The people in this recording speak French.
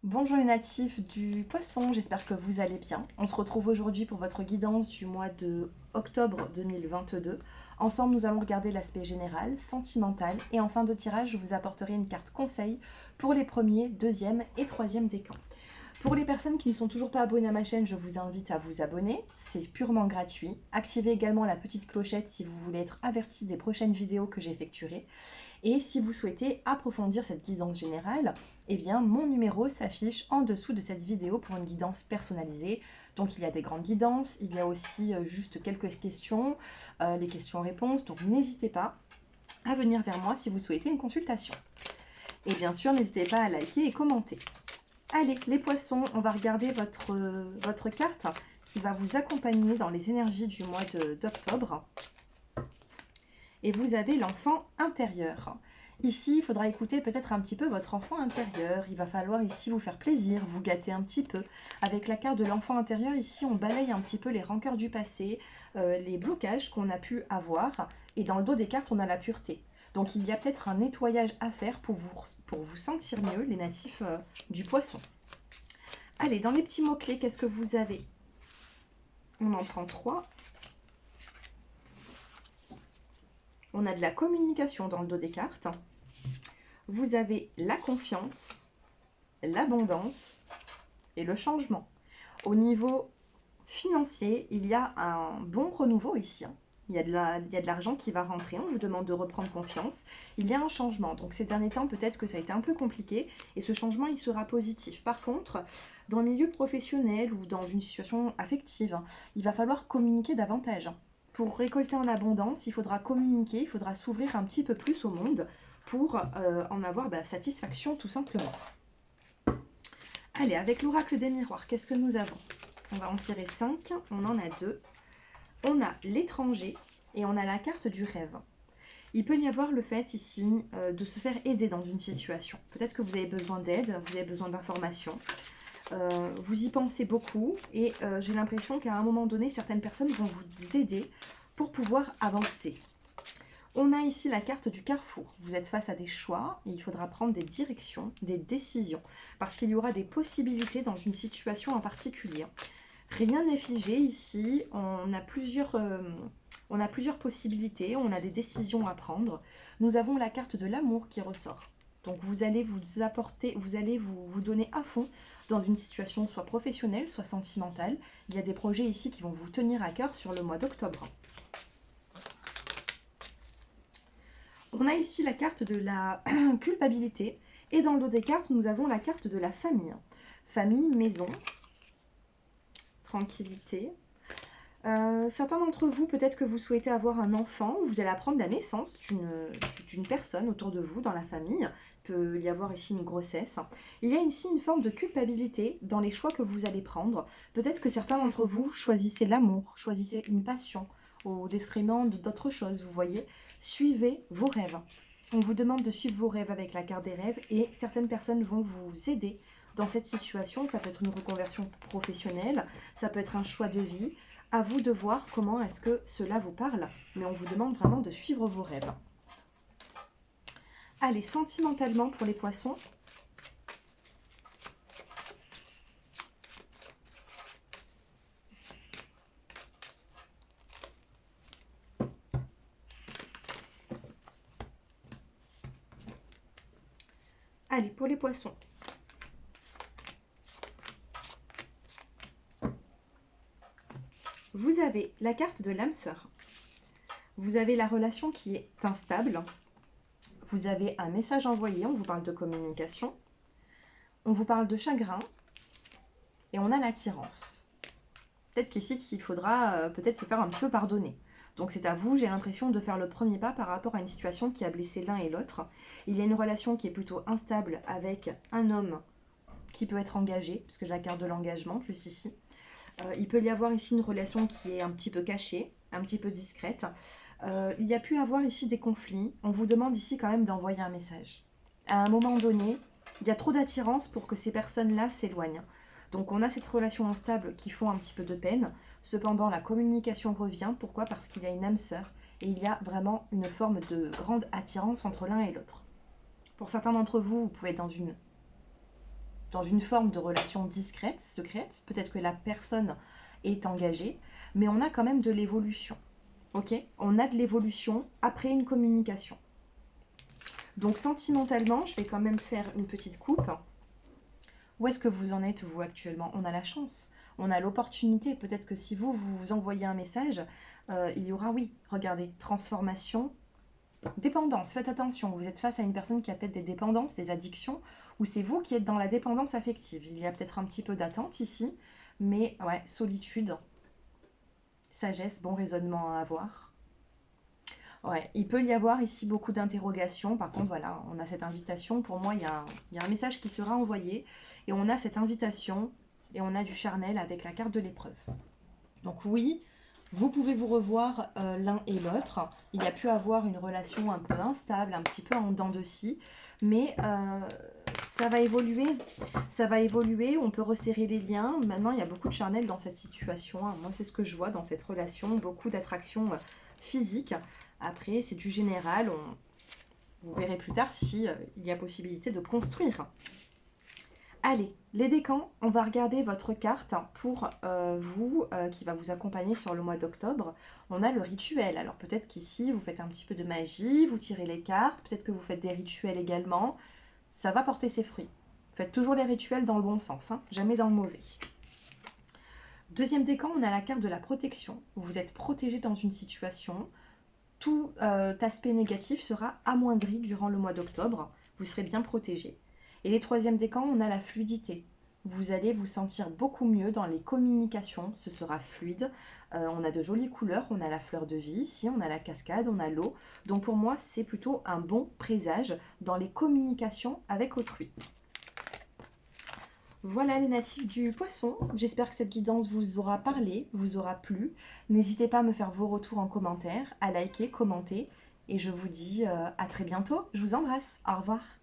Bonjour les natifs du poisson, j'espère que vous allez bien. On se retrouve aujourd'hui pour votre guidance du mois de octobre 2022. Ensemble, nous allons regarder l'aspect général, sentimental et en fin de tirage, je vous apporterai une carte conseil pour les premiers, deuxième et troisième décans. Pour les personnes qui ne sont toujours pas abonnées à ma chaîne, je vous invite à vous abonner, c'est purement gratuit. Activez également la petite clochette si vous voulez être averti des prochaines vidéos que j'effectuerai. Et si vous souhaitez approfondir cette guidance générale, eh bien mon numéro s'affiche en dessous de cette vidéo pour une guidance personnalisée. Donc il y a des grandes guidances, il y a aussi juste quelques questions, les questions-réponses. Donc n'hésitez pas à venir vers moi si vous souhaitez une consultation. Et bien sûr, n'hésitez pas à liker et commenter. Allez, les poissons, on va regarder votre carte qui va vous accompagner dans les énergies du mois d'octobre. Et vous avez l'enfant intérieur. Ici, il faudra écouter peut-être un petit peu votre enfant intérieur. Il va falloir ici vous faire plaisir, vous gâter un petit peu. Avec la carte de l'enfant intérieur, ici, on balaye un petit peu les rancœurs du passé, les blocages qu'on a pu avoir. Et dans le dos des cartes, on a la pureté. Donc, il y a peut-être un nettoyage à faire pour vous sentir mieux, les natifs du poisson. Allez, dans les petits mots-clés, qu'est-ce que vous avez? On en prend 3. On a de la communication dans le dos des cartes. Vous avez la confiance, l'abondance et le changement. Au niveau financier, il y a un bon renouveau ici. Il y a de l'argent qui va rentrer, on vous demande de reprendre confiance. Il y a un changement, donc ces derniers temps, peut-être que ça a été un peu compliqué, et ce changement, il sera positif. Par contre, dans le milieu professionnel ou dans une situation affective, il va falloir communiquer davantage. Pour récolter en abondance, il faudra communiquer, il faudra s'ouvrir un petit peu plus au monde pour en avoir satisfaction tout simplement. Allez, avec l'oracle des miroirs, qu'est-ce que nous avons? On va en tirer 5, on en a 2. On a l'étranger et on a la carte du rêve. Il peut y avoir le fait ici de se faire aider dans une situation. Peut-être que vous avez besoin d'aide, vous avez besoin d'informations. Vous y pensez beaucoup et j'ai l'impression qu'à un moment donné, certaines personnes vont vous aider pour pouvoir avancer. On a ici la carte du carrefour. Vous êtes face à des choix et il faudra prendre des directions, des décisions, parce qu'il y aura des possibilités dans une situation en particulier. Rien n'est figé ici, on a plusieurs possibilités, on a des décisions à prendre. Nous avons la carte de l'amour qui ressort. Donc vous allez vous apporter, vous allez vous donner à fond dans une situation soit professionnelle, soit sentimentale. Il y a des projets ici qui vont vous tenir à cœur sur le mois d'octobre. On a ici la carte de la culpabilité et dans le dos des cartes, nous avons la carte de la famille. Famille, maison, tranquillité. Certains d'entre vous, peut-être que vous souhaitez avoir un enfant, ou vous allez apprendre la naissance d'une personne autour de vous dans la famille. Il peut y avoir ici une grossesse. Il y a ici une forme de culpabilité dans les choix que vous allez prendre. Peut-être que certains d'entre vous choisissez l'amour, choisissez une passion au détriment d'autres choses, vous voyez. Suivez vos rêves. On vous demande de suivre vos rêves avec la carte des rêves et certaines personnes vont vous aider dans cette situation. Ça peut être une reconversion professionnelle, ça peut être un choix de vie. À vous de voir comment est-ce que cela vous parle, mais on vous demande vraiment de suivre vos rêves. Allez, sentimentalement pour les poissons. Allez, pour les poissons. Vous avez la carte de l'âme sœur. Vous avez la relation qui est instable. Vous avez un message envoyé, on vous parle de communication. On vous parle de chagrin. Et on a l'attirance. Peut-être qu'ici, il faudra peut-être se faire un petit peu pardonner. Donc c'est à vous, j'ai l'impression, de faire le premier pas par rapport à une situation qui a blessé l'un et l'autre. Il y a une relation qui est plutôt instable avec un homme qui peut être engagé, puisque j'ai la carte de l'engagement juste ici. Il peut y avoir ici une relation qui est un petit peu cachée, un petit peu discrète. Il y a pu avoir ici des conflits. On vous demande ici quand même d'envoyer un message. À un moment donné, il y a trop d'attirance pour que ces personnes-là s'éloignent. Donc on a cette relation instable qui font un petit peu de peine. Cependant, la communication revient. Pourquoi? Parce qu'il y a une âme sœur et il y a vraiment une forme de grande attirance entre l'un et l'autre. Pour certains d'entre vous, vous pouvez être dans une dans une forme de relation discrète, secrète. Peut-être que la personne est engagée, mais on a quand même de l'évolution. Ok? On a de l'évolution après une communication. Donc sentimentellement, je vais quand même faire une petite coupe. Où est-ce que vous en êtes, vous, actuellement? On a la chance, on a l'opportunité. Peut-être que si vous envoyez un message, il y aura, oui, regardez, transformation, dépendance. Faites attention, vous êtes face à une personne qui a peut-être des dépendances, des addictions, ou c'est vous qui êtes dans la dépendance affective. Il y a peut-être un petit peu d'attente ici, mais ouais, solitude, sagesse, bon raisonnement à avoir. Ouais, il peut y avoir ici beaucoup d'interrogations. Par contre, voilà, on a cette invitation. Pour moi, il y a un message qui sera envoyé et on a cette invitation et on a du charnel avec la carte de l'épreuve. Donc oui, vous pouvez vous revoir l'un et l'autre. Il y a pu avoir une relation un peu instable, un petit peu en dents de scie, mais ça va évoluer. Ça va évoluer, on peut resserrer les liens. Maintenant, il y a beaucoup de charnel dans cette situation, hein. Moi, c'est ce que je vois dans cette relation, beaucoup d'attraction physique. Après, c'est du général. Vous verrez plus tard si il y a possibilité de construire. Allez, les décans, on va regarder votre carte pour vous qui va vous accompagner sur le mois d'octobre. On a le rituel. Alors peut-être qu'ici, vous faites un petit peu de magie, vous tirez les cartes, peut-être que vous faites des rituels également. Ça va porter ses fruits. Faites toujours les rituels dans le bon sens, hein, jamais dans le mauvais. Deuxième décan, on a la carte de la protection. Vous êtes protégé dans une situation. Tout aspect négatif sera amoindri durant le mois d'octobre. Vous serez bien protégé. Et les troisièmes décans, on a la fluidité. Vous allez vous sentir beaucoup mieux dans les communications. Ce sera fluide. On a de jolies couleurs. On a la fleur de vie ici. On a la cascade. On a l'eau. Donc pour moi, c'est plutôt un bon présage dans les communications avec autrui. Voilà les natifs du poisson. J'espère que cette guidance vous aura parlé, vous aura plu. N'hésitez pas à me faire vos retours en commentaire, à liker, commenter. Et je vous dis à très bientôt. Je vous embrasse. Au revoir.